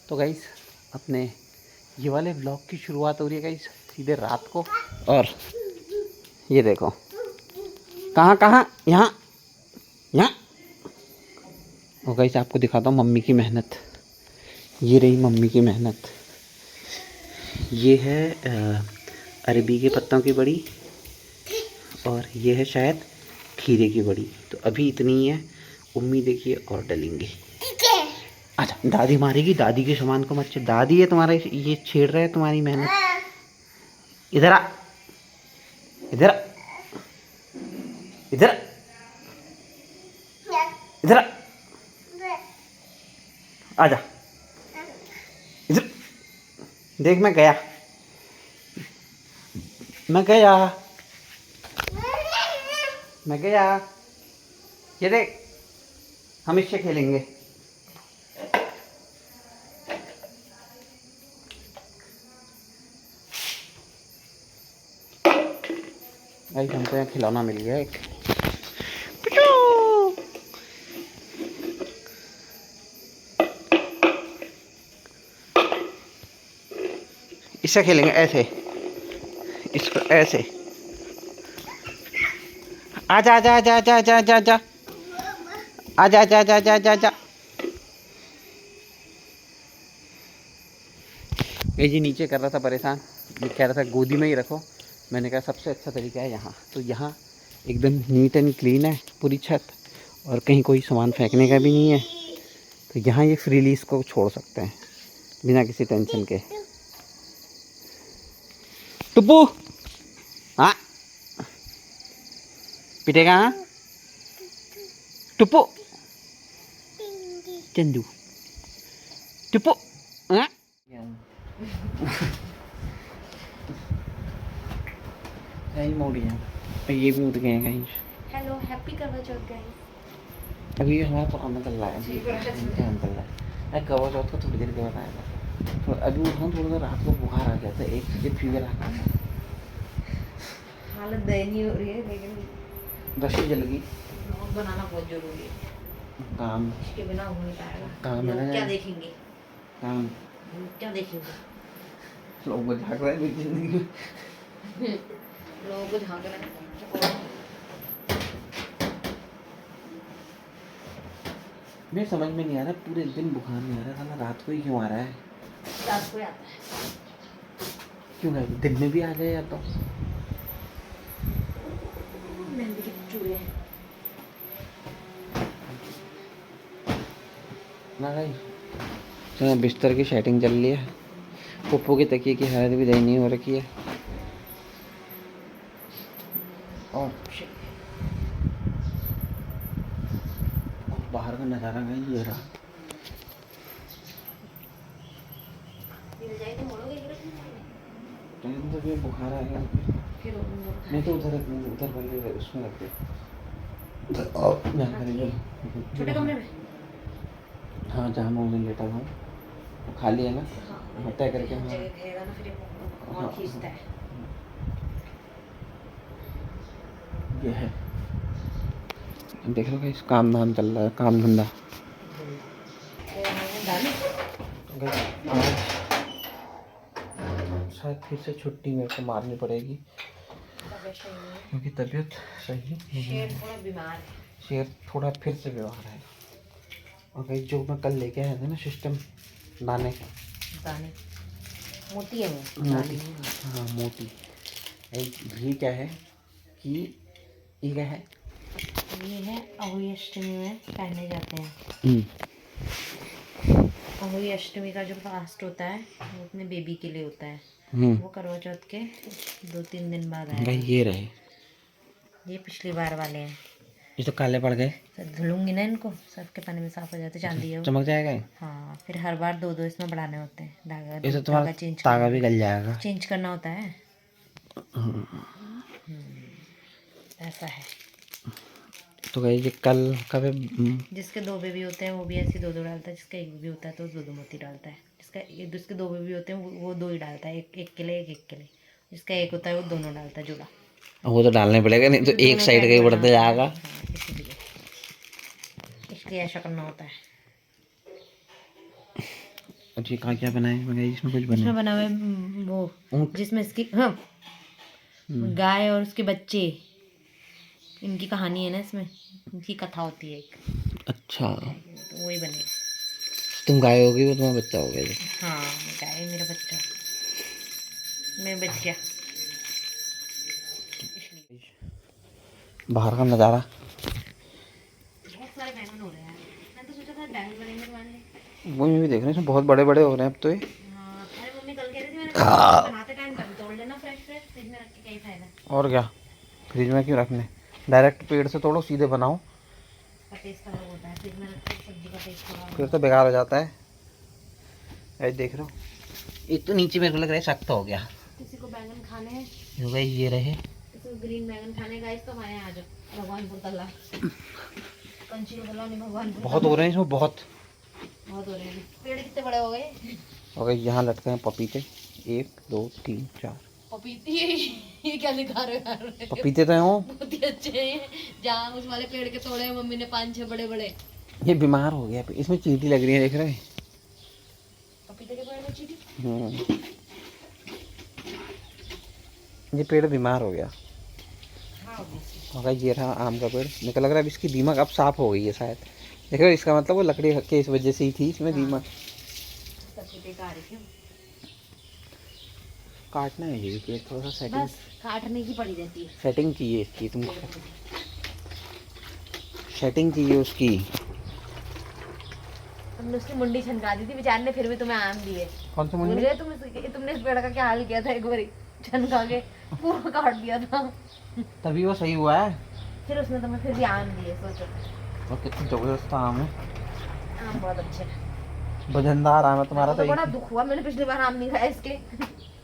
तो गाइस अपने ये वाले ब्लॉग की शुरुआत हो रही है गाइस सीधे रात को। और ये देखो कहाँ कहाँ यहाँ यहाँ। और गाइस आपको दिखाता हूँ मम्मी की मेहनत। ये रही मम्मी की मेहनत। ये है अरबी के पत्तों की बड़ी और ये है शायद खीरे की बड़ी। तो अभी इतनी ही है, उम्मीद है कि और डलेंगे। अच्छा दादी मारेगी, दादी के सामान को मत छेड़। दादी है तुम्हारा ये छेड़ रहा है तुम्हारी मेहनत। इधर आ, इधर आ, इधर आ, इधर आ, आजा इधर। देख मैं गया, मैं गया, मैं गया। ये देख हम इससे खेलेंगे। भाई हमको यहाँ खिलौना मिल गया एक। इससे खेलेंगे ऐसे, इसको ऐसे। आजा आजा आजा आजा आजा आजा आजा आजा आजा आजा आजा आजा आजा। ये जी नीचे कर रहा था परेशान, ये कह रहा था गोदी में ही रखो। मैंने कहा सबसे अच्छा तरीका है यहाँ। तो यहाँ एकदम नीट एंड क्लीन है पूरी छत, और कहीं कोई सामान फेंकने का भी नहीं है। तो यहाँ ये फ्रीली इसको छोड़ सकते हैं बिना किसी टेंशन के। टुप्पू हाँ पिटेगा हाँ। टुप्पू चंदू टुप्पू हाँ। कहीं मोड़ गया, ये भी उठ गए हैं कहीं। हेलो हैप्पी करवा चौथ गाइस। अभी हमारा पुराना चल रहा है, अभी क्या चल रहा है। अरे करवा चौथ का थोड़ी देर के बाद आएगा। तो अभी उठा थोड़ा सा, रात को बुखार आ गया था, एक ये फीवर आ गया। हालत दयनीय हो रही है लेकिन दशे जल गई। ब्लॉग बनाना बहुत जरूरी है, काम इसके बिना हो नहीं पाएगा। काम है लोग ना, क्या देखेंगे, काम लोग क्या देखेंगे, लोग को झाँक रहे हैं मेरी जिंदगी में। लोगों को झांक रहे हैं। मैं समझ में नहीं आ रहा, पूरे दिन बुखार नहीं आ रहा, साला रात को ही क्यों आ रहा है। रात को आता है, क्यों नहीं दिन में भी आ जाए या तो। मेहंदी के चूड़े ना भाई चलो बिस्तर की सेटिंग चल रही है। पप्पू की तकिए की हालत भी दयनीय हो रखी है। और बाहर का नज़ारा नहीं ये रहा। तो ये बुखार आएगा फिर नहीं तो उधर वाले उसमें रख दे। छोटे कमरे में। हाँ जहाँ मैं उन्हें लेटा हुआ वो खाली है ना, तय करके। हाँ जगह घेरा ना, फिर ये और खींचता है। ये है, देख लो इस काम धाम चल रहा है, काम धंधा। आज शायद फिर से छुट्टी मेरे को मारनी पड़ेगी क्योंकि तबीयत सही नहीं है। शेर थोड़ा बीमार है। शेर थोड़ा फिर से बीमार है। और भाई जो मैं कल लेके आया था ना सिस्टम दाने मोती है वो, मोटी। हाँ मोटी। ये क्या है कि ये क्या है, ये है अहोई अष्टमी में पहने जाते हैं। अहोई अष्टमी का जो फास्ट होता है वो अपने बेबी के लिए होता है। वो करवा चौथ के 2-3 दिन बाद आएगा। ये रहे, ये पिछली बार वाले हैं। ये तो काले पड़ गए। तो धुलूंगी ना इनको, सबके पानी में साफ हो जाते, चांदी है वो। चमक जाएगा। हाँ फिर हर बार 2-2 इसमें बढ़ाने होते हैं। धागा ये तो तुम्हारा चेंज तागा भी गल जाएगा, चेंज करना होता है। ऐसा है। तो भाई ये कल कब जिसके 2 बेबी होते हैं वो भी ऐसे 2-2 डालता है। जिसका 1 बेबी होता है तो 2-2 मोती डालता है। जिसके 2 बेबी होते हैं वो 2 ही डालता है, एक के लिए एक के लिए। जिसका 1 होता है वो दोनों डालता है जुड़ा। वो तो डालने पड़ेगा, नहीं तो एक साइड का ही बढ़ते जाएगा। इसलिए ऐसा करना होता है। कुछ ये क्या बना है मगर इसमें कुछ बना इसमें बना हुआ है वो ऊँट। जिसमें इसकी हाँ गाय और उसके बच्चे, इनकी कहानी है ना इसमें, इनकी कथा होती है एक, अच्छा, तो वही बने। तुम गाय होगी वो तुम्हारा बच्चा हो गया ये। हाँ गाय मेरा बच्चा, मैं बच गया इसलिए। बाहर का नज़ारा। बहुत सारे बैंगन हो रहे हैं, मैंने तो सोचा था बैंगन बनेंगे मान ले। वो मैं भी देख रहे हैं इसमें बहुत बड़े बड़े हो रहे हैं अब तो ये। हाँ अरे मम्मी कल कह रही थी मैंने बनाते टाइम कभी तोड़ लेना, फ्रेश फ्रेश फ्रिज में रख के क्या ही फायदा। और क्या, फ्रिज में क्यों रखने, डायरेक्ट पेड़ से तोड़ो सीधे बनाओ, का टेस्ट अलग होता है, फ्रिज में रख के सब्जी का टेस्ट थोड़ा फिर तो बेकार हो जाता है। ऐसे देख रहे हो, एक तो नीचे मेरे को लग रहा है सख्त हो गया। किसी को बैंगन खाने हैं, जो भाई ये रहे, किसी को ग्रीन बैंगन खाने गाइस तो हमारे यहाँ आ जाओ, भगवानपुर तल्ला कंची को तल्ला नहीं, भगवानपुर बहुत हो रहे हैं इसमें, बहुत बहुत हो रहे हैं। पेड़ कितने बड़े हो गए, हो गए। यहाँ लटके हैं पपीते, 1 2 3 4 पपीती ये क्या दिखा रहे हो यार, पपीते तो हैं वो। बहुत ही अच्छे हैं। जहाँ उस वाले पेड़ के तोड़े हैं मम्मी ने 5-6 बड़े बड़े। ये बीमार हो गया, इसमें चींटी लग रही है, देख रहे हैं। पपीते के पेड़ में चींटी, ये पेड़ बीमार हो गया। हाँ obviously। होगा ये रहा आम का पेड़, मेरे को लग रहा है अब इसकी दीमक अब साफ हो गई है शायद। देखो इसका मतलब वो लकड़ी के इस वजह से ही थी इसमें दीमक। पपीते का आ रही थी, काटना है ये पेड़, थोड़ा सा सेटिंग बस काटने की पड़ी रहती है। सेटिंग चाहिए इसकी, तुमको सेटिंग चाहिए उसकी। तुमने उसकी मुंडी छनका दी थी बेचारे ने, फिर भी तुम्हें आम दिए। कौन सा भूल मुंडी? गए तुमने इस पेड़ का क्या हाल किया था, एक बारी छनका के पूरा काट दिया था, तभी वो सही हुआ है। फिर उसने तुम्हें फिर भी आम दिए, सोचो। और कितनी जबरदस्त आम है, आम बहुत अच्छे हैं। वजनदार आम है तुम्हारा तो तो। बड़ा दुख हुआ, मैंने पिछली बार आम नहीं खाया इसके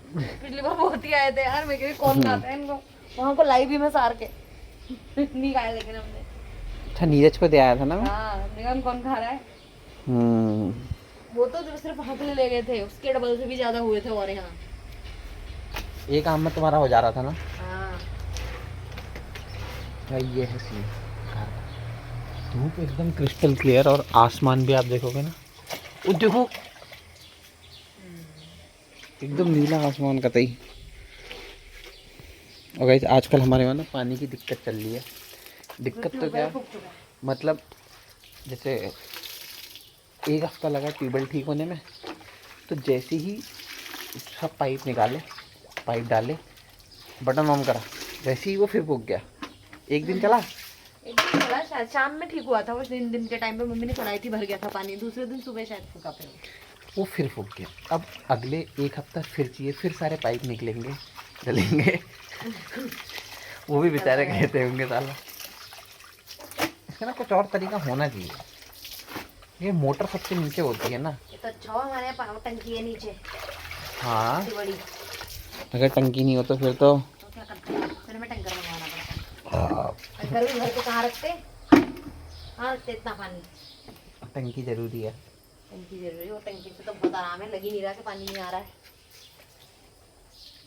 पिछली बार बहुत ही आए थे यार, मैं कह कौन खाता है इनको, वहाँ को लाई भी मैं सार के नहीं खाया, लेकिन हमने अच्छा नीरज को दे आया था ना। हाँ हमने कहा कौन खा रहा है। हम्म। वो तो सिर्फ वहाँ के लिए ले गए थे, उसके डबल से भी ज्यादा हुए थे और यहाँ। एक आम में तुम्हारा हो जा रहा था ना। हाँ भाई ये है सीन, धूप एकदम क्रिस्टल क्लियर, और आसमान भी आप देखोगे ना, वो देखो एकदम नीला आसमान कतई। और गाइस आजकल हमारे वहाँ ना पानी की दिक्कत चल रही है। दिक्कत तो क्या, मतलब जैसे 1 हफ्ता लगा ट्यूबवेल ठीक होने में, तो जैसे ही सब पाइप निकाले, पाइप डाले, बटन ऑन करा, वैसे ही वो फिर फूक गया। एक दिन चला, एक दिन चला, शायद शाम में ठीक हुआ था, उस दिन के टाइम पे मम्मी ने कढ़ाई थी, भर गया था पानी, दूसरे दिन सुबह शायद फूका, फिर वो फिर फूक गया। अब अगले 1 हफ्ता फिर चाहिए, फिर सारे पाइप निकलेंगे, चलेंगे वो भी बेचारे कहते होंगे साला। इसका ना कुछ और तरीका होना चाहिए। ये मोटर सबसे नीचे होती है ना। ये तो अच्छा हुआ हमारे यहाँ टंकी है नीचे, हाँ इतनी बड़ी। अगर टंकी नहीं हो तो फिर तो क्या करते हैं, फिर हमें टंकर मंगवाना पड़ता हाँ, है। घर भी घर को कहाँ रखते, कहाँ रखते इतना पानी। टंकी जरूरी है। टंकी जरूरी है, वो टंकी से तो बहुत आराम है, लगी नहीं रहा कि पानी नहीं आ रहा है।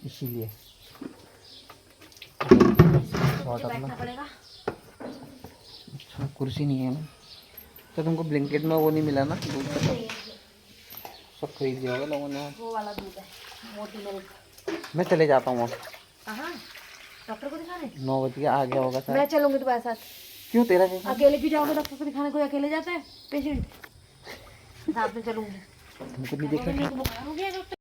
इसीलिए नीचे बैठना पड़ेगा। अच्छा कुर्सी नहीं है ना, तो तुमको ब्लैंकेट में वो नहीं मिला ना, दूध का नहीं है, सब खरीद लिया होगा लोगों ने। वो वाला दूध है, मोटी मिल्क। मैं चले जाता हूँ, कहाँ, डॉक्टर को दिखाने? 9 बज गया, आ गया होगा मैं सर। चलूंगी तुम्हारे साथ। क्यों, तेरा क्या काम? अकेले क्यों जाओगे डॉक्टर को दिखाने, कोई अकेले जाता है पेशेंट? साथ में चलूंगी। तुमको नहीं देखा? बुखार हो गया डॉक्टर।